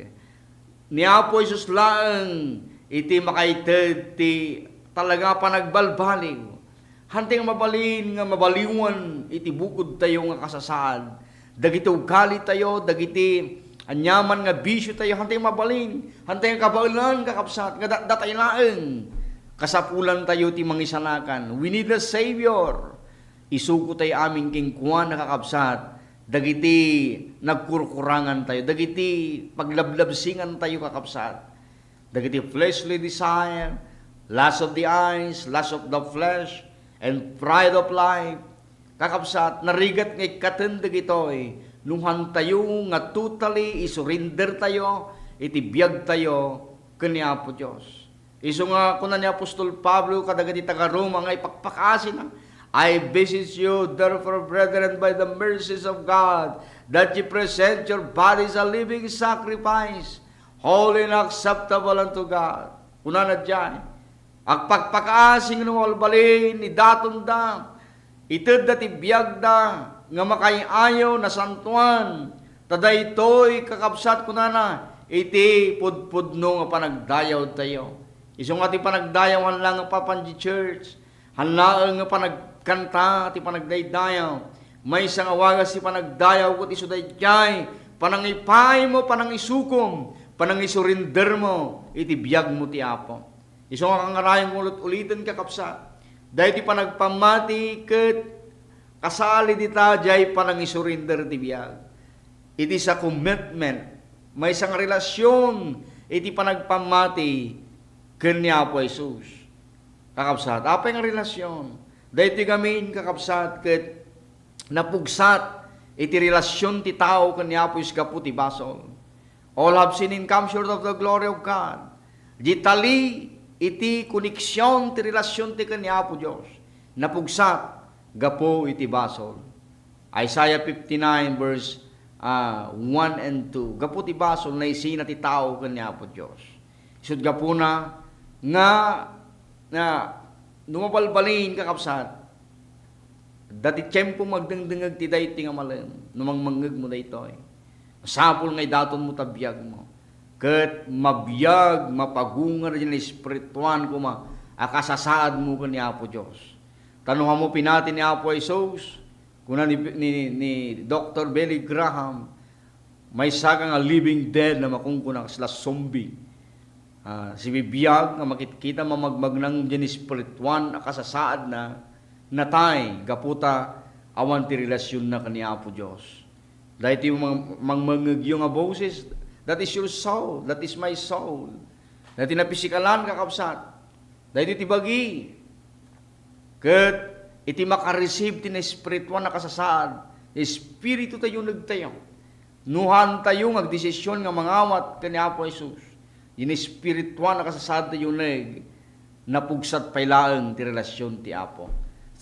Ni Apo Isus lang iti makaited ti talaga panagbalbaliw. Hanteng mabalin nga mabaliwan iti bukod tayo nga kasasaad. Dagiti ugali tayo, dagiti anyaman nga bisyo tayo, hanteng mabalin. Hanteng kabaulan kakapsat, nga datay laeng. Kasapulan tayo ti mangisanakan. We need a Savior. Isuko tayo aming kingkuan na kakapsat. Dagiti nagkurkurangan tayo. Dagiti paglablabsingan tayo kakapsat. Dagiti fleshly desire, lust of the eyes, lust of the flesh, and pride of life. Kakapsat, narigat ngay katendag ito'y, nunghan tayo nga totally isurrender tayo, itibiyag tayo, kanya po Diyos. Iso nga, kunan ni Apostol Pablo, kadagati taga-Roma, nga ipagpakasin na, I beseech you, therefore, brethren, by the mercies of God, that ye present your bodies a living sacrifice, holy and acceptable unto God. Kunan na dyan, agpagpakaasing ng walbalin, ni daton da, ited dati biyag da, nga makayayaw na santuan, tada ito'y kakabsat ko na, iti pudpudno nga panagdayaw tayo. Iso nga ti panagdayawan lang nga papanji church, hanlaang nga panagkanta, ti panagdaydayaw, may isang awagas ti panagdayaw, kot iso dayjay, panangipay mo, panangisukom, panangisurinder mo, iti biyag mo ti Apo. Iso nga kangarayang ulit-ulitin kakapsat. Dahil ti panagpamati ket kasali di tajay panangisurinder ti biyag. Iti sa commitment, may isang relasyon, iti panagpamati kanya po Jesus. Kakapsat, apa yung relasyon? Dahil ti gamin kakapsat ket napugsat, iti relasyon ti tao kanya po iskapu ti basol. All have sinned and come short of the glory of God. Di tali, iti koneksyon ti relasyon ti kanya po Diyos. Napugsat, gapo iti basol. Isaiah 59 verse 1 and 2. Gapo ti basol na isina ti tao kanya po Diyos. Isud gapo na numabalbalin kakapsat. Dati tiyempo magdengdengag ti dayti nga malam. Numangmangag mo daytoy. Sapol ngay daton mo tabiyag mo. Ket mabiyag, mapagungar din espirituan ko akasasaad mo ka ni Apo Diyos. Tanungan mo pinati ni Apo Jesus, kuna ni Dr. Billy Graham, may saka nga living dead na makungkuna kasla zombie. Si bibiyag nga makikita mamagmag ng din espirituan akasasaad na natay, gaputa, awan ti relasyon na ka ni Apo Diyos. Dahil ti mangmangagyo nga boses, that is your soul. That is my soul. Dahil napisikalan kakapsat. Dahil iti bagi. Ket iti makareceive ti na espirituan na kasasaad. Espiritu tayo nagtayo. Nuhan tayo ngagdesisyon nga mangawat kani Apo Jesus. Yung espirituan na kasasaad tayo napugsat pailaang ti relasyon ti Apo.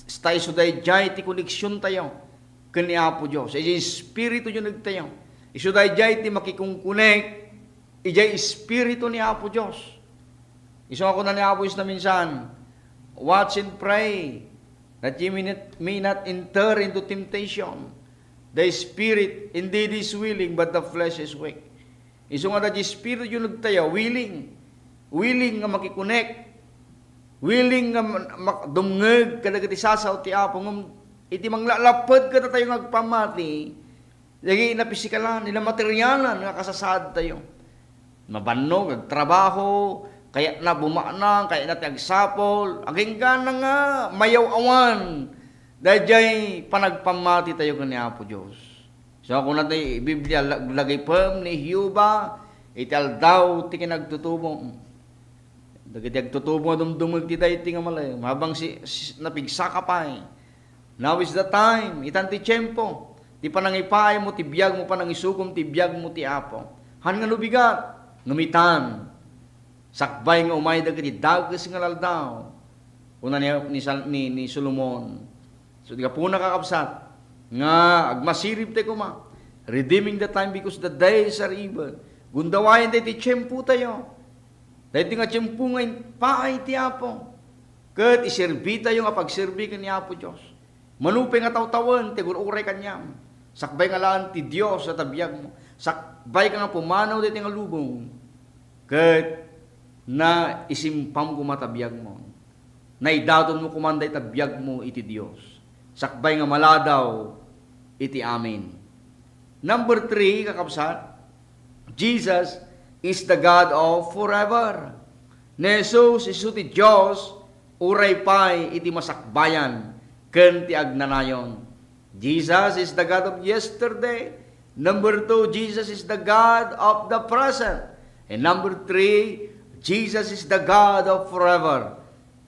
Stay so dayjay ti koneksyon tayo kani Apo Diyos. Iti espiritu yung nagtayo. Isu dayjay ti makikungkunek, ijay espiritu ni Apo Diyos. Isu ako na ni Apo Diyos na minsan, watch and pray, that ye may not enter into temptation. The spirit indeed is willing, but the flesh is weak. Isu nga da espiritu yung nagtayo, willing nga makikunek, willing nga dumngeg, kadagati sasaw ti Apo, iti manglalapad kada tayo nagpamati, lagi na pisikalan, nila materyalan nga kasasaad tayo. Mabannog, agtrabaho, kaya na bumanang, kaya na tagsapol, aging ka na nga, mayaw awan, Dahil jay panagpamati tayo kani Apo Diyos. So kung natin Biblia lagay pam ni Hiuba, ital daw ti kinagtutubo. Dagiti agtutubo dumdumag ti dayti nga malay. Habang napigsaka pa eh. Now is the time, itan ti tiyempo. Ti panangipay mo, ti biyag mo panangisukom, ti biyag mo ti Apo. Han nga lubigat, ngumitan. Sakbay nga umay dagiti dagas nga laldaw. Una ni Solomon. So, di ka po nakakabsat. Nga, agmasirip tayo kuma. Redeeming the time because the days are evil. Gundawayan tayo, ti tiyempo tayo. Dahil nga tiyempo ngayon, paay ti Apo. Kat iserbi tayo nga pagserbi ka ni Apo Diyos. Manupay nga tawtawan, ti gururay kanyam. Sakbay nga laan ti Diyos sa tabiyag mo. Sakbay ka nga pumanaw dito nga lubong. Kat na isimpam kumatabiyag mo. Naidaton mo kumanday tabiyag mo iti Diyos. Sakbay nga maladaw, iti amin. Number 3, kakabsat, Jesus is the God of forever. Ne Jesus isu ti Diyos, uray pay iti masakbayan, ken ti agnanayon. Jesus is the God of yesterday. Number 2, Jesus is the God of the present. And number 3, Jesus is the God of forever.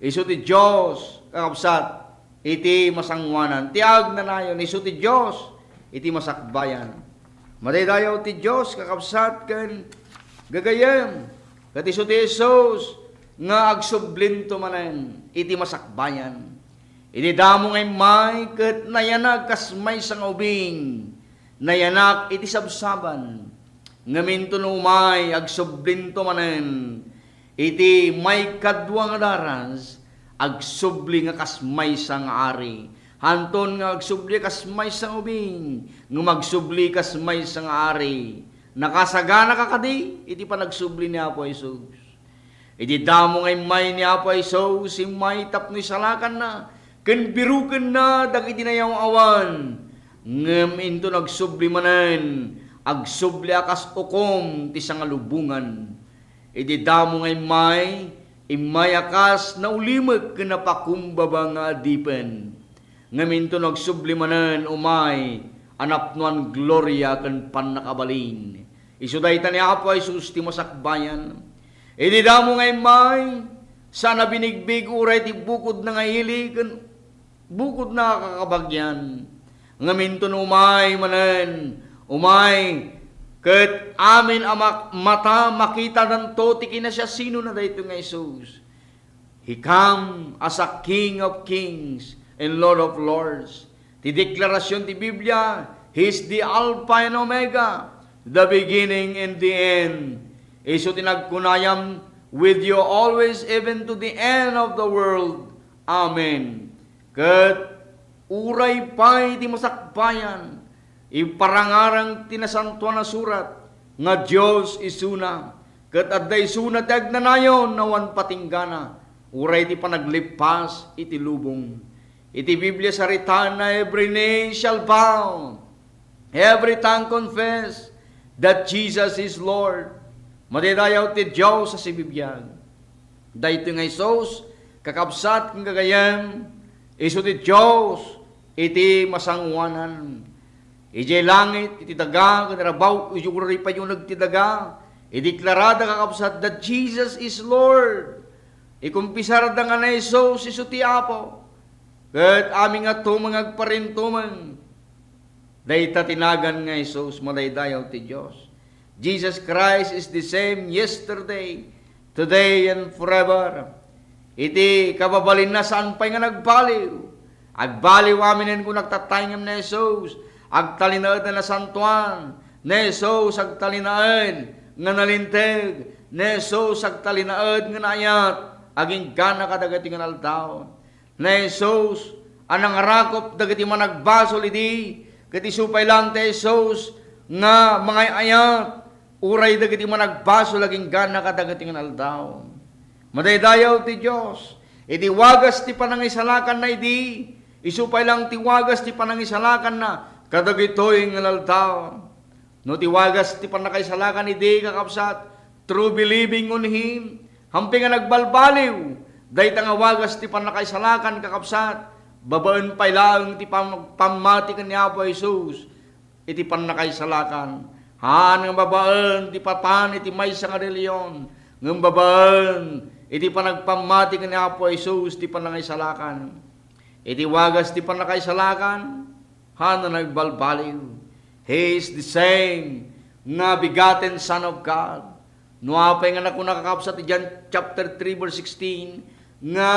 Isu ti Diyos, kakabsat, iti masangwanan. Tiag na nayon, isu ti Diyos, iti masakbayan. Madaydayaw ti Diyos, kakabsat kan gagayam. Kat isu ti Jesus, nga agsublinto manen, iti masakbayan. Iti damo ngay may, kat nayanag kasmay sang ubing, nayanak iti sabsaban. Ngaminto no umay, agsublinto manen, iti may kadwang daras, agsubli nga kasmay sang ari. Hanton nga agsubli kasmay sang ubing, nga magsubli kasmay sang ari. Nakasagana ka kadi, iti panagsubli ni Apo Jesus. Iti damo ngay may ni Apo Jesus, si may tapno salakan na, ken biruken na, dagiti nayaw awan. Ngem into nagsubli manen, agsubli akas ukom, ti sangalubungan. Iti damo ngay may, imayakas na ulimag kanapakumbaba nga adipen. Ngaminto nagsublimanan umay, anapnuan gloria kan panakabalin. Isuday ta ni Apo Jesus ti masakbayan. Iti damo ngay may, sana binigbig uray ti bukod na ngayili, kan bukod na kakabagyan. Ngaminto na umay manen, umay, ket amin amak mata makita danto ti kinasya sino na dayto nga Jesus. He come as a King of kings and Lord of lords. Ti deklarasyon ti Biblia, He is the Alpha and Omega, the beginning and the end. Isu tinagkunayam with you always even to the end of the world. Amen. Ket uray pay ti masakbayan, iparangarang tinasantuan na surat, nga Diyos isuna, ket adday suna ti agnanayon nawan patinggana, uray ti panaglipas iti lubong. Iti Biblia saritaan na every knee shall bow, every tongue confess that Jesus is Lord. Madidayaw ti Diyos sa sibibiyag. Dayto nga Isos, kakabsat kang gagayam, iso ti Diyos, iti masangwanan. Ijay langit, iti daga, kanarabaw, ijuri pa yung nagtidaga, ideklarada kakabsat that Jesus is Lord. Ikumpisar da nga na Isos, iso ti Apo. Kat aming nga tumang agparintuman. Dayta tinagan nga Isos, malaydayaw ti Diyos. Jesus Christ is the same yesterday, today, and forever. Iti kababalin na saan pa'y nga nagbaliw. Agbaliw aminin kung nagtatayngam na Jesus. Agtalinaad na nasantuan. Na Jesus agtalinaad nga nalinteg. Na Jesus agtalinaad nga naayat. Aging gana kadagati nga naldaw. Na Jesus anang rakop dagiti managbasol iti. Kati supay lang ti Jesus nga mga ayat. Uray dagiti managbasol aging gana kadagati nga naldaw. Madaydayaw ti Diyos. Iti wagas ti panangisalakan na iti. Isupay lang ti wagas ti panangisalakan na kadagitoy nga naldaw. No ti wagas ti panakaisalakan iti kakabsat. True believing on Him. Hamping nga nagbalbaliw. Dayta nga wagas ti panakaisalakan kakabsat. Babaan pa ilang ti pamati ka ni Apo Jesus, iti panakaisalakan. Han nga babaan, ti patan, iti may sa nga reliyon. Ngam babaan, iti panagpamati ka ni Apo Jesus, ti panakaisalakan. Iti wagas ti panakaisalakan, han na nagbalbaliw. He is the same nga begotten Son of God. Nuapay nga naku nakakapsat ti John chapter 3 verse 16, nga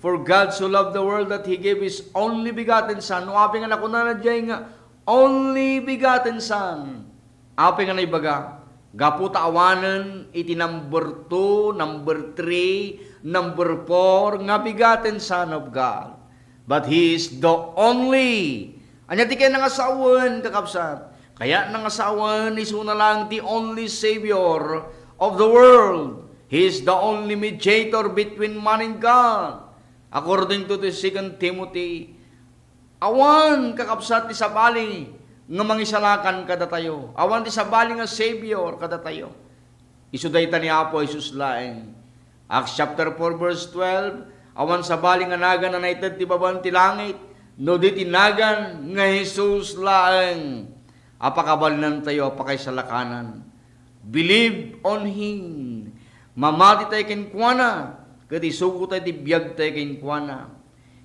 for God so loved the world that He gave His only begotten Son. Nuapay nga naku nanadjay nga only begotten Son. Apay nga naibaga, gaputa awanan iti number 2, number 3, number 4, nga begotten Son of God. But He is the only. Anya ti kaya nangasawan, kakapsat. Kaya nangasawan, iso na lang the only Savior of the world. He is the only mediator between man and God. According to the 2 Timothy, awan kakapsat ti sabali nga mangisalakan kada tayo. Awan ti sabali nga Savior kada tayo. Isuday ta ni Apo Jesus laeng. Acts chapter 4 verse 12, awan sabali nga nagan na naited ti baban ti langit, no di tinagan nga Jesus laeng. Apakabalinan tayo, apakaisalakanan. Believe on Him. Mamati tayo kinkwana, kati suko tayo ti biyag tayo kinkwana.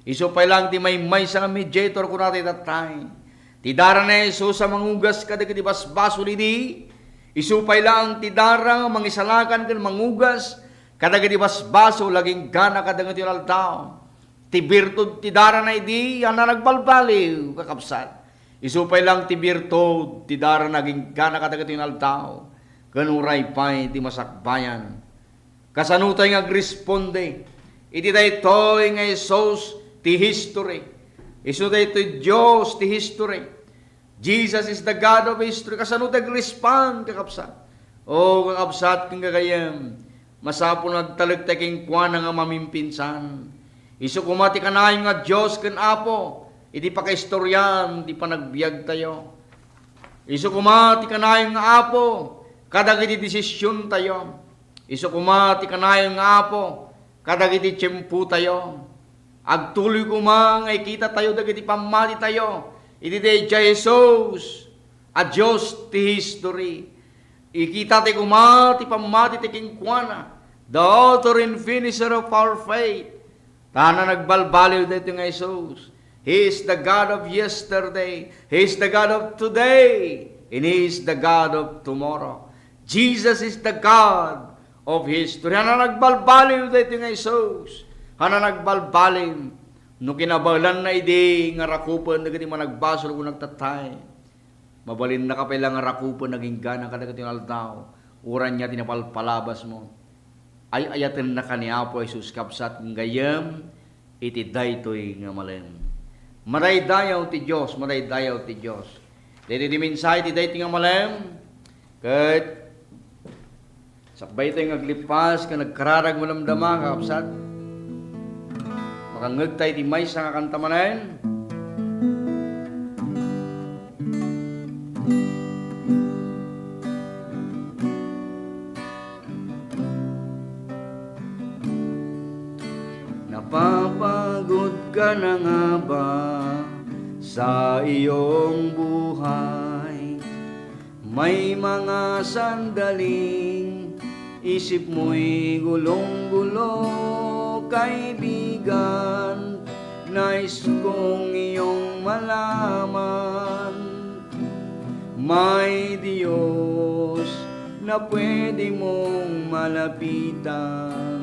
Iso pa lang ti may sa mediator ko natin tatay. Ti dara na Jesus sa mangugas kada kati basbaso lidi. Iso pa lang ti dara mangisalakan kan mangugas kada kati basbaso laging gana kada kati altaw. Ti birtud ti dara na idi yan na nagbalbaliw kakapsat. Iso pa lang ti birtud ti dara naging gana kada kati altaw. Kanuray pa'y ti masakbayan. Kasanutay nga agresponde. Iti daytoy nga Jesus ti history. Isu daytoy Diyos ti history. Jesus is the God of history. Kasanutay agrespond kakapsat. O kakapsat kang gagayam. Masapo nagtalagtay king kuwana nga mamimpinsan. Isu kumati kanayon nga Diyos ken Apo. Iti pakaistoryan, iti panagbiag tayo. Isu kumati kanayon nga Apo. Kadagiti desisyon tayo. Isu kumati kanayon nga Apo. Kadagiti tiyempo tayo. Agtuloy kumang ay kita tayo dagiti pamati tayo. Iti day Jesus. A Diyos ti history. Ikita tayo kumati pamati ti kinkwana. The author and finisher of our faith. Tana nagbalbaliw dito nga Jesus. He is the God of yesterday. He is the God of today. And He is the God of tomorrow. Jesus is the God of history. Hana nagbalbaliw dito nga Jesus. Hana nagbalbalim. No kinabalan na idi nga rakupan nagiti managbasol kung nagtatay. Mabalin na kapailang nga rakupan naging gana kadagiti altaw. Uran niya tinapalpalabas mo. Ay ayaten na kaniya po Jesus kapsat ng gayam iti daytoy nga malen. Maraydayaw ti Diyos, maraydayaw ti Diyos. Dito di minsay ti daytoy nga malen. Kat sakbay tayo naglipas, ka nagkararag malamdama, kakapsat. Makangag tayo di may sa kakantamanan. Napapagod ka na nga ba sa iyong buhay? May mga sandaling isip mo'y gulong-gulo, kaibigan, nais kong iyong malaman. May Diyos na pwede mong malapitan.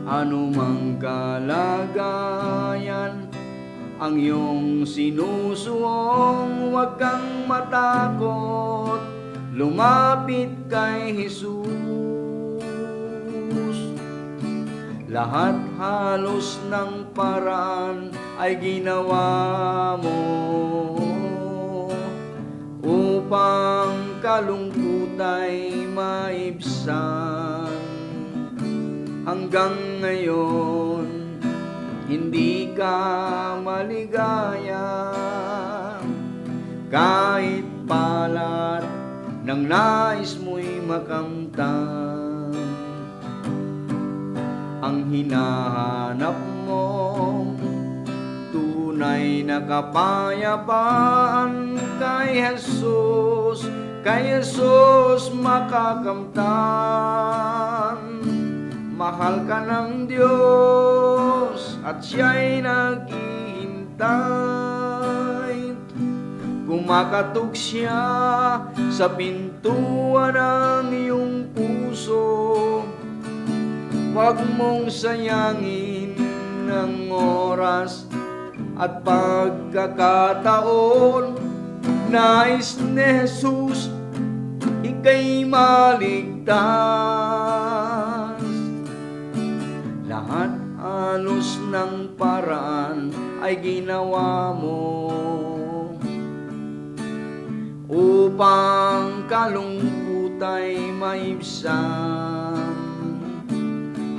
Ano mang kalagayan ang iyong sinusuong, huwag kang matakot. Lumapit kay Jesus. Lahat halos ng paraan ay ginawa mo upang kalungkot ay maibsan. Hanggang ngayon hindi ka maligaya, kahit palat nang nais mo'y makamtan. Ang hinahanap mong tunay na kapayapaan kay Jesus makakamtan. Mahal ka ng Diyos at siya'y naghihintay. Kumakatok siya sa pintuan ng iyong puso. Huwag mong sayangin ng oras at pagkakataon. Nais ni Jesus ika'y maligtas. Lahat halos ng paraan ay ginawa mo upang kalungkutay maibsan.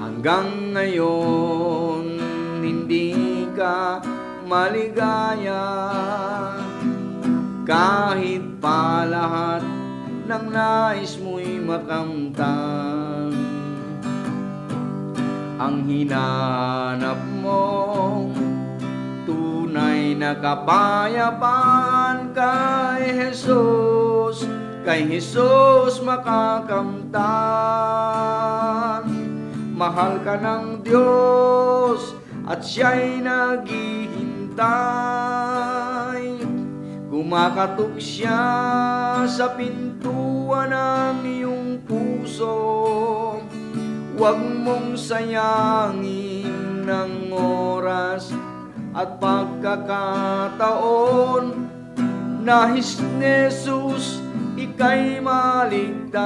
Hanggang ngayon hindi ka maligaya, kahit pa lahat ng nais mo'y makamtan. Ang hinanap mo tunay na kapayapaan kay Jesus makakamtan. Mahal ka ng Diyos at siya'y naghihintay. Kumakatok siya sa pintuan ng iyong puso. Huwag mong sayangin ng oras at pagkakataon. Nais ni Jesus ika'y maligtas.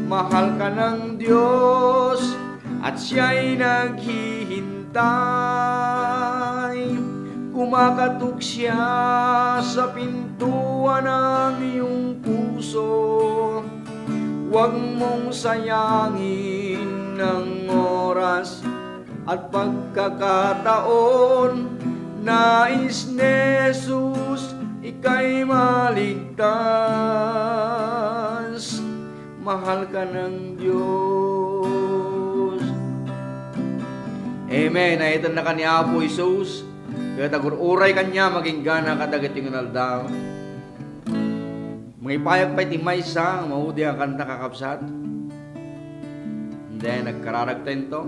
Mahal ka ng Diyos at siya'y naghihintay. Kumakatok siya sa pintuan ng iyong puso. Huwag mong sayangin ng oras at pagkakataon. Nais ni Jesus ika'y maligtas. Mahal ka ng Diyos. Amen. Naitan na ka ni Apo Jesus. Kaya tagururay kanya maging gana kadagat yung naldaw. Mga ipayag pa'y timay sa mahudi ang kanta kakapsat. Then nagkararagten to.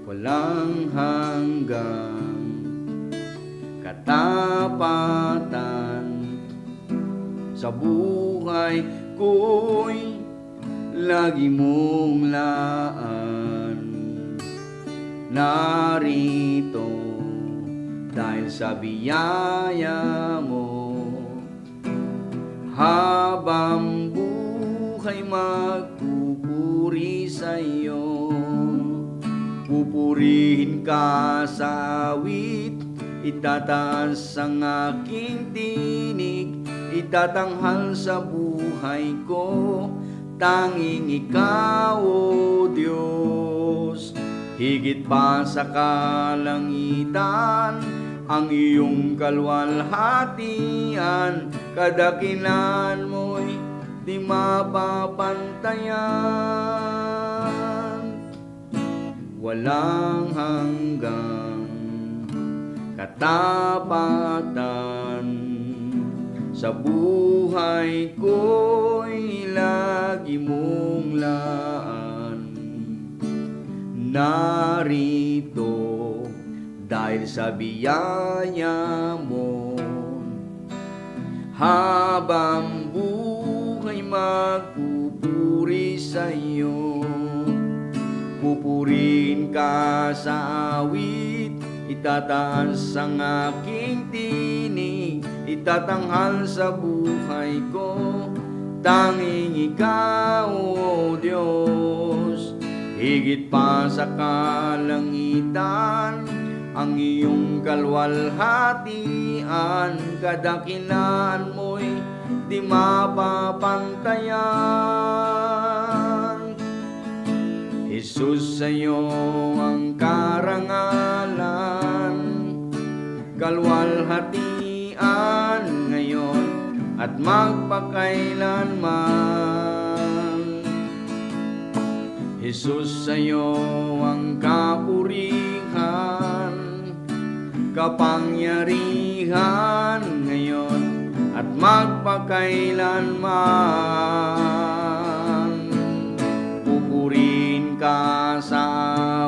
Walang hanggang katapatan sa buhay ko'y lagi mong laan. Narito dahil sa biyaya mo, habang buhay magpupuri sa iyo. Pupurihin ka sa awit, itataas ang aking tinig, itatanghal sa buhay ko, tanging ikaw, O Diyos. Higit pa sa kalangitan, ang iyong kalwalhatian, kadakilan mo'y di mapapantayan. Walang hanggang katapatan sa buhay ko'y lagi mong laan. Narito dahil sa biyaya mo, habang buhay magpupuri sa iyo. Pupurihin ka sa awit, itataas ang aking tinig, itatanghal sa buhay ko, tanging ikaw, O Diyos. Higit pa sa kalangitan, ang iyong kalwalhatian, kadakilan mo'y di mapapantayan. Jesus, sa'yo ang karangalan, kalwalhatian ngayon at magpakailanman. Jesus, sa'yo ang kapurihan, kapangyarihan ngayon at magpakailanman. Pupurihin ka sa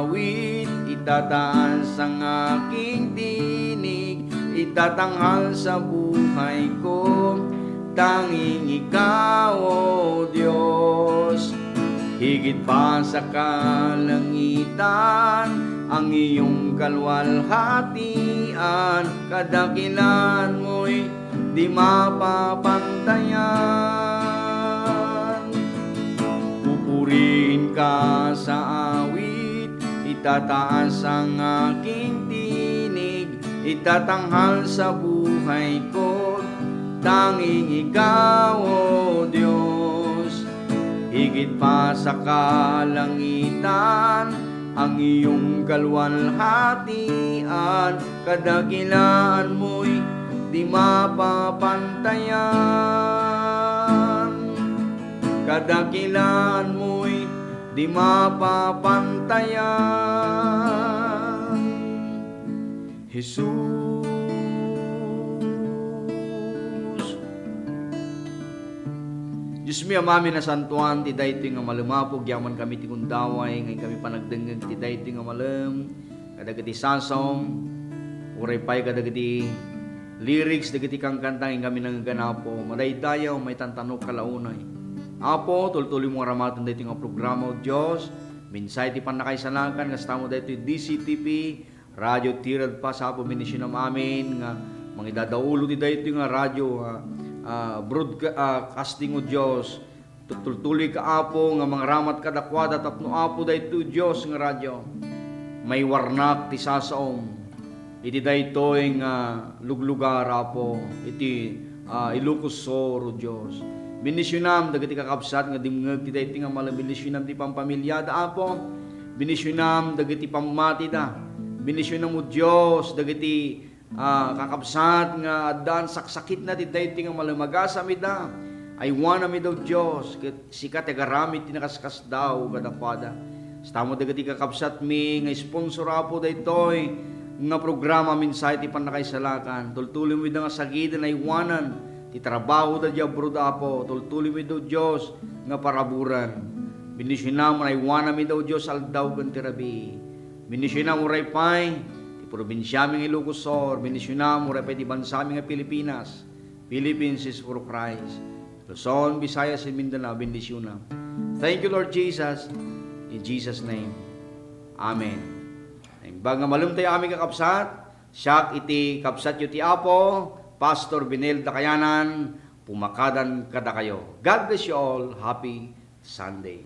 awit, itataas ang aking tinig, itatanghal sa buhay ko, tanging ikaw, O Diyos. Higit pa sa kalangitan, ang iyong kalwalhatian, kadakilan mo'y di mapapantayan. Pupurihin ka sa awit, itataas ang aking tinig, itatanghal sa buhay ko, tanging ikaw, O Diyos. Higit pa sa kalangitan, ang iyong kalwalhatian, kadakilaan mo'y di mapapantayan. Kadakilaan mo'y di mapapantayan. Jesus. Diyos mi amami na santuan, ti daytoy nga malumapog, yaman kami ti kundaway, ngay kami panagdengeg ti daytoy nga malem, kadagiti sasom, uray pay kadagiti lyrics, dagiti kang kantang kami nangganapo, madaydayaw, may tantanok kalaunay. Apo, tultuloy mo aramatan daytoy nga programa o Diyos, minsay ti panakaisalakan, ngasta mo daytoy DCTV, Radio Tirad pa sa apo minisyon amin, nga mangidadaulo ti daytoy nga radio, broadcasting o Diyos, tutultuloy ka apo nga mga ramat kadakwada tapno apo dayto Diyos nga radyo, may warnak ti sasaom iti daytoy nga luglugar apo iti Ilocos Sur o Diyos. Binisyonam dagiti kakabsat nga dimngeg ti daytoy nga malabilisyonam ti pampamilyada apo, binisyonam dagiti pamati da, binisyonam o Diyos dagiti kakabsat nga adan saksakit na ti daytoy nga malumagasa mi da, ay wana mi daw Diyos, sikat agaramit ti nakaskas daw kadakwada. Stamo dagiti kakabsat mi nga sponsor apo daytoy nga programa minsay ti panakaisalakan, tultuloy mi da nga sagidan ay wanan ti trabaho da di abroad apo, tultuloy mi daw Diyos nga paraburan. Binisyonam ay wana mi daw Diyos aldaw gan ti rabi. Binisyonam uray pay probinsya ming Ilocos Sur, binisyonam, uray pa iti bansa nga Pilipinas, Philippines is for Christ. Luzon, Visayas, and Mindanao, bendisyonam. Thank you, Lord Jesus, in Jesus' name. Amen. Baga malum tayo aming kakapsat, siyak iti kapsat yu ti Apo, Pastor Benel Dakayanan, pumakadan kada kayo. God bless you all. Happy Sunday.